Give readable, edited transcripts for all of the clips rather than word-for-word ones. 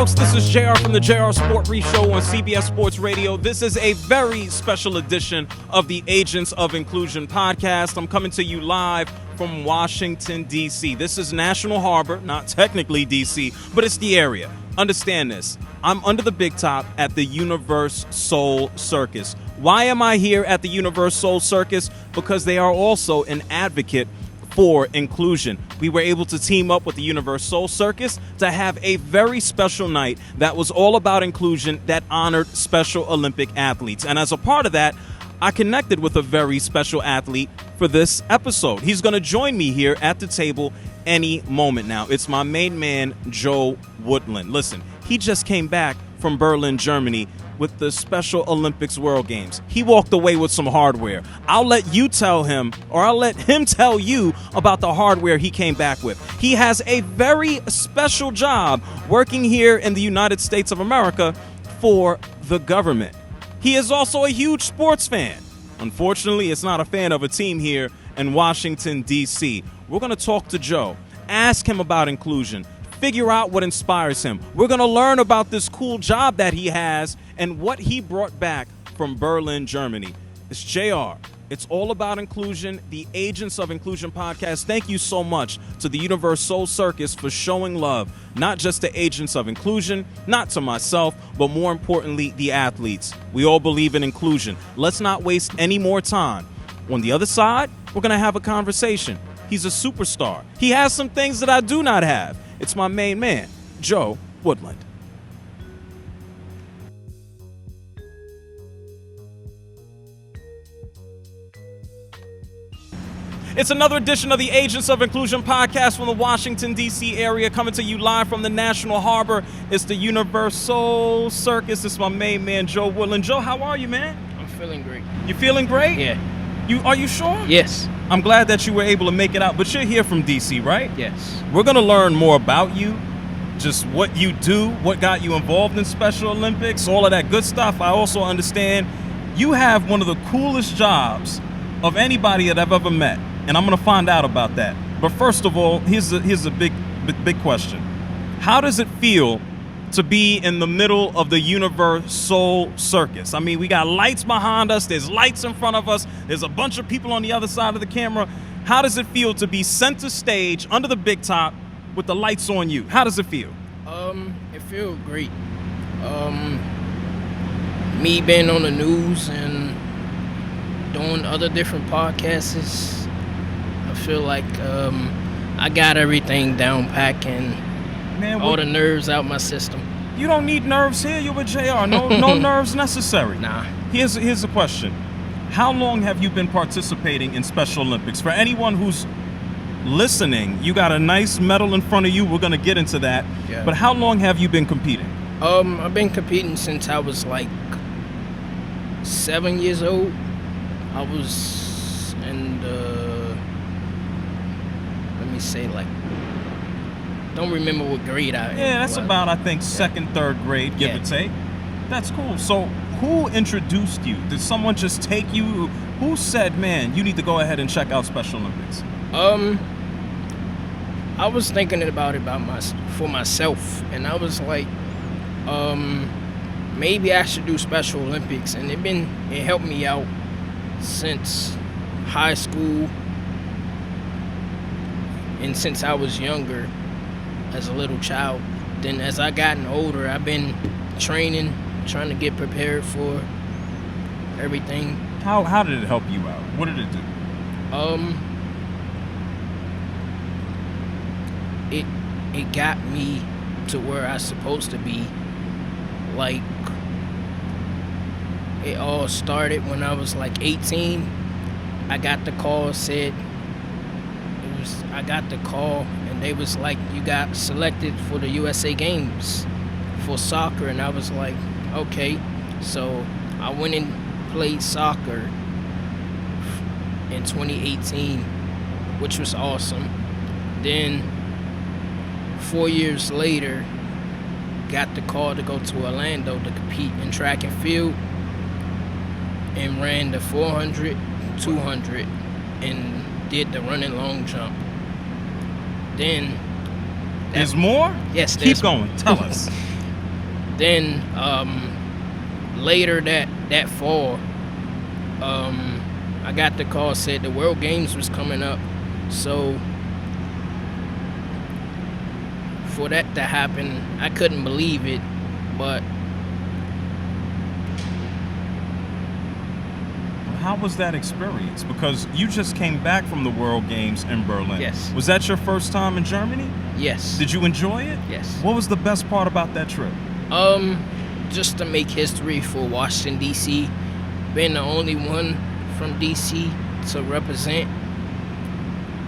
folks, this is JR from the JR Sport Re-Show on CBS Sports Radio. This is a very special edition of the Agents of Inclusion podcast. I'm coming to you live from Washington, D.C. This is National Harbor, not technically D.C., but it's the area. Understand this. I'm under the big top at the UniverSoul Circus. Why am I here at the UniverSoul Circus? Because they are also an advocate for inclusion. We were able to team up with the UniverSoul Circus to have a very special night that was all about inclusion, that honored Special Olympic athletes. And as a part of that, I connected with a very special athlete for this episode. He's going to join me here at the table any moment now. It's my main man, Joe Woodland. Listen, he just came back from Berlin, Germany with the Special Olympics World Games. He walked away with some hardware. I'll let you tell him, or I'll let him tell you about the hardware he came back with. He has a very special job working here in the United States of America for the government. He is also a huge sports fan. Unfortunately, it's not a fan of a team here in Washington, D.C. We're going to talk to Joe, ask him about inclusion, figure out what inspires him. We're going to learn about this cool job that he has and what he brought back from Berlin, Germany. It's JR. It's all about inclusion, the Agents of Inclusion podcast. Thank you so much to the UniverSoul Circus for showing love, not just to Agents of Inclusion, not to myself, but more importantly, the athletes. We all believe in inclusion. Let's not waste any more time. On the other side, we're going to have a conversation. He's a superstar. He has some things that I do not have. It's my main man, Joe Woodland. It's another edition of the Agents of Inclusion podcast from the Washington, D.C. area, coming to you live from the National Harbor. It's the UniverSoul Circus. It's my main man, Joe Woodland. Joe, how are you, man? I'm feeling great. You feeling great? Yeah. Are you sure? Yes. I'm glad that you were able to make it out, but you're here from D.C., right? Yes. We're going to learn more about you, just what you do, what got you involved in Special Olympics, all of that good stuff. I also understand you have one of the coolest jobs of anybody that I've ever met, and I'm going to find out about that. But first of all, here's a big question. How does it feel to be in the middle of the UniverSoul Circus? I mean, we got lights behind us, there's lights in front of us, there's a bunch of people on the other side of the camera. How does it feel to be center stage under the big top with the lights on you? How does it feel? It feels great. Me being on the news and doing other different podcasts, I feel like I got everything down packed and all the nerves out my system. You don't need nerves here. You're with JR. No nerves necessary. Nah. Here's a question. How long have you been participating in Special Olympics? For anyone who's listening, you got a nice medal in front of you. We're going to get into that. Yeah. But how long have you been competing? I've been competing since I was like 7 years old. I was in the, let me say, like, don't remember what grade I am. Yeah, that's about, I think, second, third grade, give or take. That's cool. So who introduced you? Did someone just take you? Who said, man, you need to go ahead and check out Special Olympics? I was thinking about it for myself, and I was like, maybe I should do Special Olympics, and it helped me out since high school and since I was younger as a little child. Then as I gotten older, I've been training, trying to get prepared for everything. How did it help you out? What did it do? It got me to where I was supposed to be. Like, it all started when I was like 18. I got the call, I got the call and they was like, you got selected for the USA Games for soccer, and I was like, okay. So I went and played soccer in 2018, which was awesome. Then 4 years later, got the call to go to Orlando to compete in track and field, and ran the 400, 200, and did the running long jump. Then there's more? Yes, keep going. Tell us. then later that fall, I got the call, said the World Games was coming up. So for that to happen, I couldn't believe it, but how was that experience? Because you just came back from the World Games in Berlin. Yes. Was that your first time in Germany? yes. Did you enjoy it? Yes. What was the best part about that trip? Just to make history for Washington, D.C., being the only one from D.C. to represent.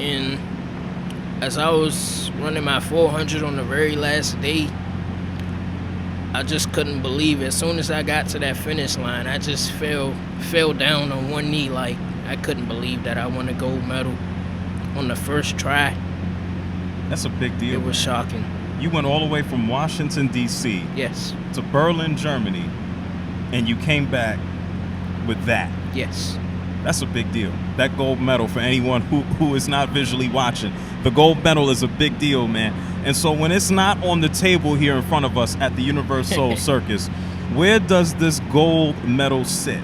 And as I was running my 400 on the very last day, I just couldn't believe it. As soon as I got to that finish line, I just fell down on one knee. Like, I couldn't believe that I won a gold medal on the first try. That's a big deal. It was shocking. You went all the way from Washington, D.C. Yes. to Berlin, Germany, and you came back with that. Yes. That's a big deal. That gold medal, for anyone who is not visually watching, the gold medal is a big deal, man. And so when it's not on the table here in front of us at the UniverSoul Circus, where does this gold medal sit?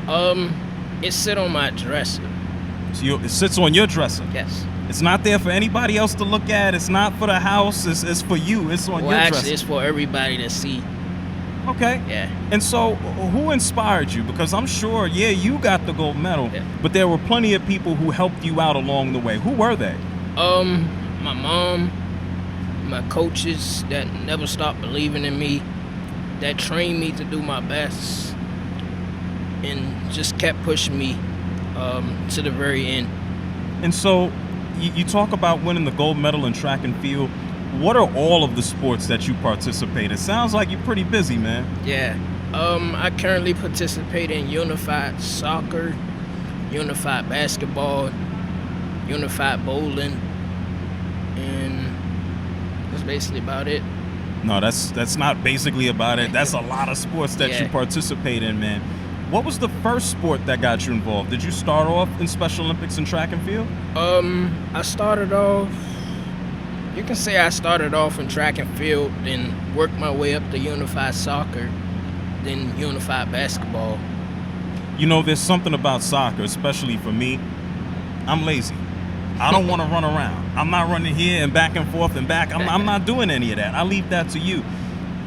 It sit on my dresser. So it sits on your dresser. Yes. It's not there for anybody else to look at. It's not for the house. It's for you. It's on your Actually, dresser. it's for everybody to see. Okay. Yeah. And so who inspired you? Because I'm sure, yeah, you got the gold medal, but there were plenty of people who helped you out along the way. Who were they? My mom, my coaches that never stopped believing in me, that trained me to do my best, and just kept pushing me to the very end. And so you talk about winning the gold medal in track and field. What are all of the sports that you participate in? Sounds like you're pretty busy, man. Yeah. I currently participate in unified soccer, unified basketball, unified bowling, and that's basically about it. No, that's not basically about it. That's a lot of sports that you participate in, man. What was the first sport that got you involved? Did you start off in Special Olympics and track and field? I started off, you can say I started off in track and field, then worked my way up to unified soccer, then unified basketball. You know, there's something about soccer, especially for me. I'm lazy. I don't want to run around. I'm not running here and back and forth and back. I'm not doing any of that. I leave that to you.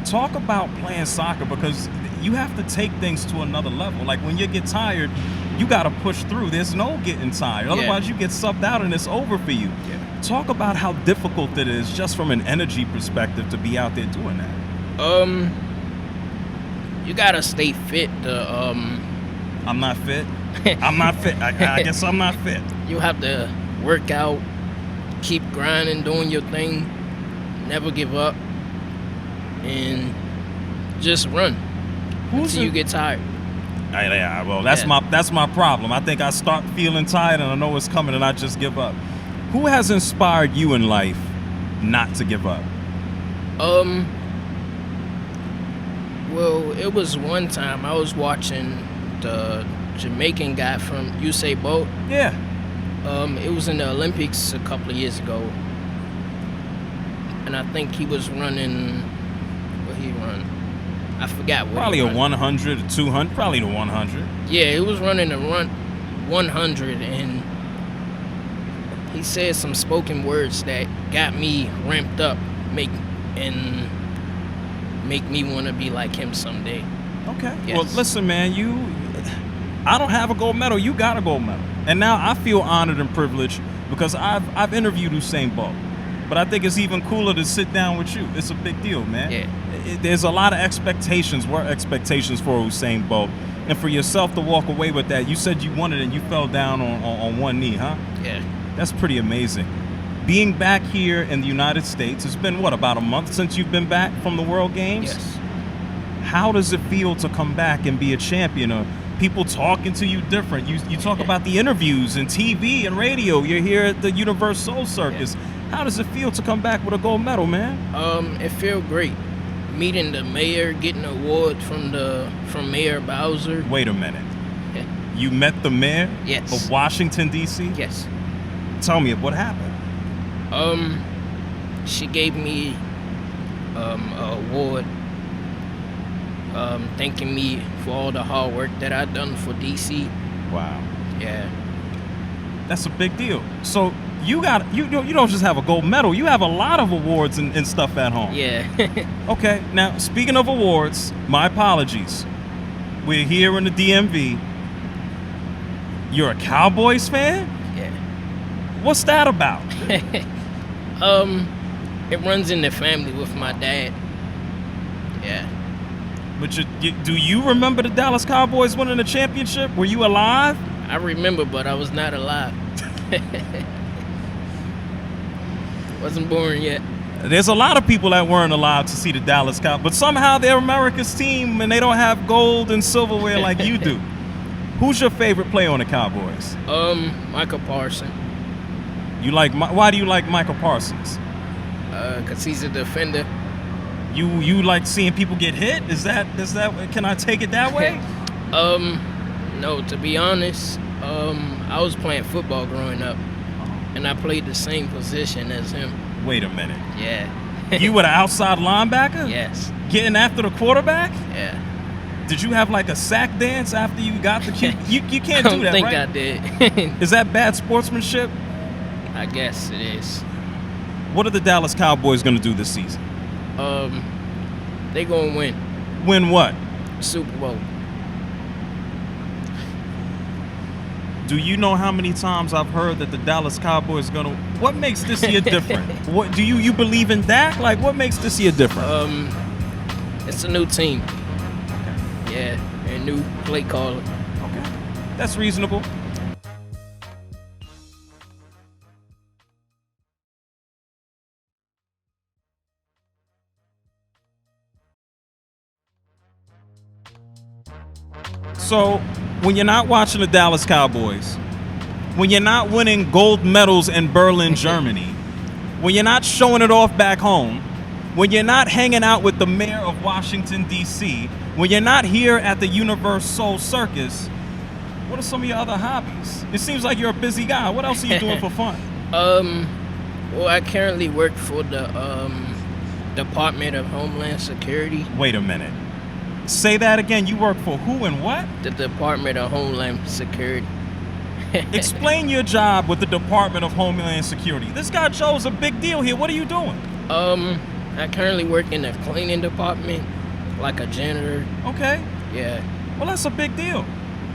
Talk about playing soccer, because you have to take things to another level. Like, when you get tired, you got to push through. There's no getting tired. Otherwise, you get subbed out and it's over for you. Talk about how difficult it is, just from an energy perspective, to be out there doing that. You got to stay fit. I'm not fit. I'm not fit. I guess I'm not fit. You have to work out, keep grinding, doing your thing, never give up, and just run until you get tired. Yeah, well, that's my problem. I think I start feeling tired and I know it's coming and I just give up. Who has inspired you in life not to give up? Well, it was one time I was watching the Jamaican guy from UniverSoul Bolt. Yeah. It was in the Olympics a couple of years ago, and I think he was running. What he run? I forgot what. Probably a 100, a 200. Probably the 100. Yeah, he was running a 100, and he said some spoken words that got me ramped up, make me want to be like him someday. Okay. Yes. Well, listen, man, I don't have a gold medal. You got a gold medal. And now I feel honored and privileged, because I've interviewed Usain Bolt. But I think it's even cooler to sit down with you. It's a big deal, man. Yeah. There's a lot of expectations for Usain Bolt. And for yourself to walk away with that, you said you wanted it and you fell down on one knee, huh? Yeah. That's pretty amazing. Being back here in the United States, it's been, about a month since you've been back from the World Games? Yes. How does it feel to come back and be a champion? Or people talking to you different? You talk about the interviews and TV and radio. You're here at the UniverSoul Circus. Yeah. How does it feel to come back with a gold medal, man? It felt great. Meeting the mayor, getting an award from Mayor Bowser. Wait a minute. Yeah. You met the mayor of Washington, D.C.? Yes. Tell me, what happened? She gave me an award thanking me for all the hard work that I done for DC. Wow. Yeah. That's a big deal. So you don't just have a gold medal. You have a lot of awards and stuff at home. Yeah. Okay. Now, speaking of awards, my apologies. We're here in the DMV. You're a Cowboys fan? Yeah. What's that about? It runs in the family with my dad. Yeah. But do you remember the Dallas Cowboys winning the championship? Were you alive? I remember, but I was not alive. Wasn't born yet. There's a lot of people that weren't allowed to see the Dallas Cowboys, but somehow they're America's team and they don't have gold and silverware like you do. Who's your favorite player on the Cowboys? Michael Parsons. Why do you like Michael Parsons? 'Cause he's a defender. You like seeing people get hit? Is that can I take it that way? No, to be honest, I was playing football growing up, and I played the same position as him. Wait a minute. Yeah. You were the outside linebacker? Yes. Getting after the quarterback? Yeah. Did you have like a sack dance after you got the kick? You can't do that, right? I don't think I did. Is that bad sportsmanship? I guess it is. What are the Dallas Cowboys going to do this season? They gonna win Win what? Super Bowl. Do you know how many times I've heard that the Dallas Cowboys going to... What makes this year different? What do you believe in Dak? Like, what makes this year different? It's a new team. Yeah, and new play caller. Okay. That's reasonable. So, when you're not watching the Dallas Cowboys, when you're not winning gold medals in Berlin, Germany, when you're not showing it off back home, when you're not hanging out with the mayor of Washington, D.C., when you're not here at the UniverSoul Circus, what are some of your other hobbies? It seems like you're a busy guy. What else are you doing for fun? Well, I currently work for the Department of Homeland Security. Wait a minute. Say that again. You work for who and what? The Department of Homeland Security. Explain your job with the Department of Homeland Security. This guy Joe's a big deal here. What are you doing? I currently work in the cleaning department, like a janitor. Okay. Yeah. Well, that's a big deal.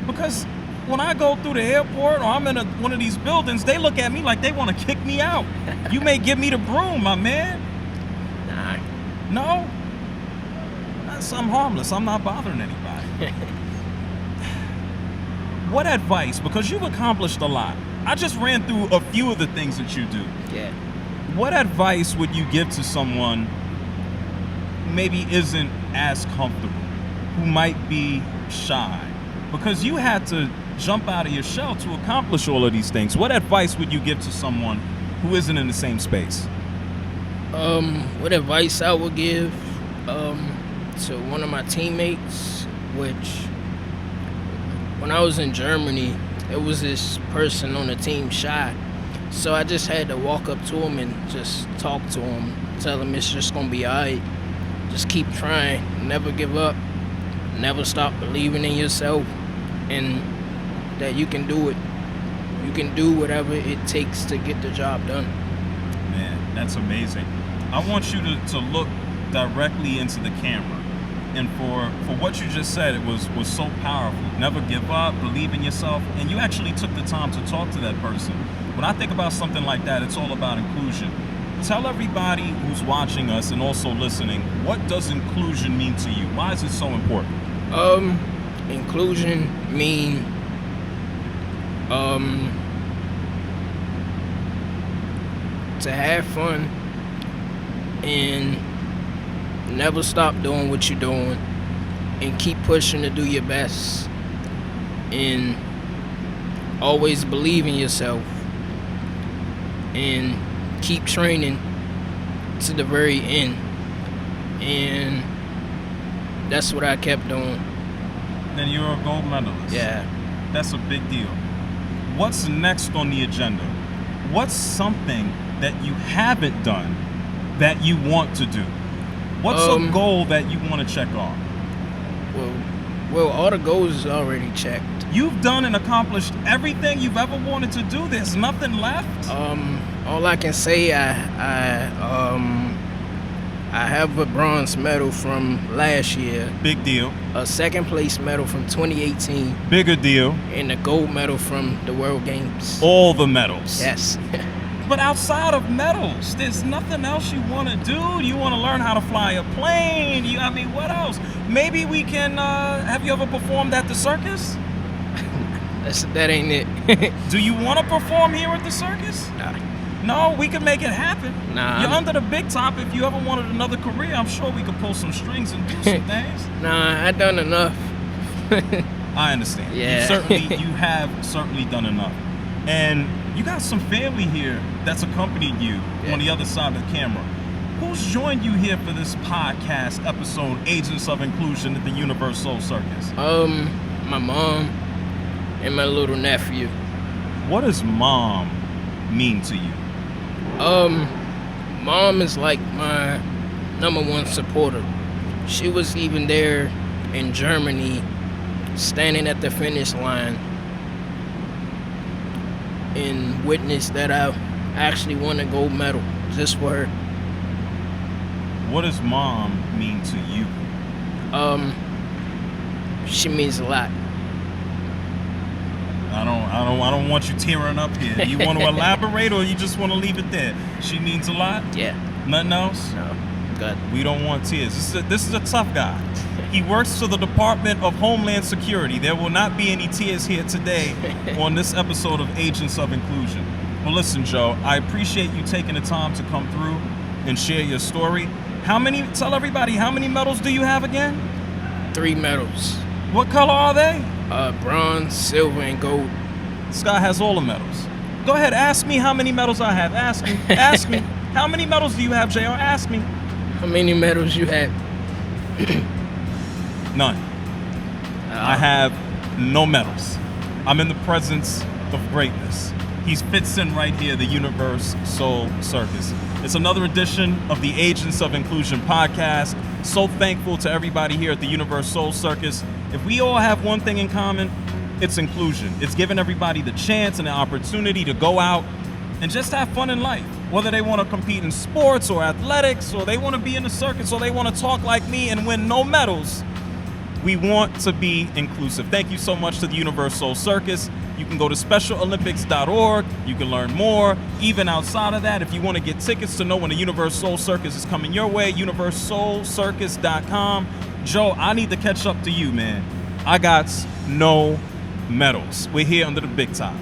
Because when I go through the airport or I'm in one of these buildings, they look at me like they want to kick me out. You may give me the broom, my man. Nah. No? I'm harmless. I'm not bothering anybody. What advice? Because you've accomplished a lot. I just ran through a few of the things that you do. Yeah. What advice would you give to someone who maybe isn't as comfortable, who might be shy? Because you had to jump out of your shell to accomplish all of these things. What advice would you give to someone who isn't in the same space? What advice I would give to one of my teammates, which when I was in Germany, it was this person on the team shy. So I just had to walk up to him and just talk to him, tell him it's just gonna be alright. Just keep trying, never give up, never stop believing in yourself, and that you can do it. You can do whatever it takes to get the job done. Man, that's amazing. I want you to look directly into the camera. And for what you just said, it was so powerful. Never give up, believe in yourself, and you actually took the time to talk to that person. When I think about something like that, it's all about inclusion. Tell everybody who's watching us and also listening, what does inclusion mean to you? Why is it so important? Inclusion mean to have fun and never stop doing what you're doing and keep pushing to do your best and always believe in yourself and keep training to the very end. And that's what I kept doing. Then you're a gold medalist. Yeah. That's a big deal. What's next on the agenda? What's something that you haven't done that you want to do? What's a goal that you want to check off? Well, all the goals is already checked. You've done and accomplished everything you've ever wanted to do. There's nothing left. All I can say, I have a bronze medal from last year, Big deal. a second place medal from 2018, Bigger deal. and a gold medal from the World Games. All the medals. Yes. But outside of medals, there's nothing else you want to do. You want to learn how to fly a plane. What else? Maybe we can, have you ever performed at the circus? That ain't it. Do you want to perform here at the circus? Nah. No, we can make it happen. Nah, You're under the big top. If you ever wanted another career, I'm sure we could pull some strings and do some things. Nah, I done enough. I understand. Yeah. You have certainly done enough. And you got some family here that's accompanied you on the other side of the camera. Who's joined you here for this podcast episode, Agents of Inclusion at the UniverSoul Circus? My mom and my little nephew. What does mom mean to you? Mom is like my number one supporter. She was even there in Germany, standing at the finish line, and witnessed that I actually won a gold medal just for her. What does mom mean to you? She means a lot. I don't want you tearing up here. You want to elaborate, or you just want to leave it there? She means a lot? Yeah. Nothing else? No. Good. We don't want tears. This is a tough guy. He works for the Department of Homeland Security. There will not be any tears here today on this episode of Agents of Inclusion. Well, listen, Joe, I appreciate you taking the time to come through and share your story. Tell everybody, how many medals do you have again? 3 medals. What color are they? Bronze, silver, and gold. This guy has all the medals. Go ahead, ask me how many medals I have. Ask me. Ask me. How many medals do you have, JR? Ask me. How many medals you have? None. I have no medals. I'm in the presence of greatness. He fits in right here, the UniverSoul Circus. It's another edition of the Agents of Inclusion podcast. So thankful to everybody here at the UniverSoul Circus. If we all have one thing in common, it's inclusion. It's giving everybody the chance and the opportunity to go out and just have fun in life. Whether they want to compete in sports or athletics, or they want to be in the circus, or they want to talk like me and win no medals, we want to be inclusive. Thank you so much to the UniverSoul Circus. You can go to specialolympics.org. You can learn more. Even outside of that, if you want to get tickets to know when the UniverSoul Circus is coming your way, universoulcircus.com. Joe, I need to catch up to you, man. I got no medals. We're here under the big top.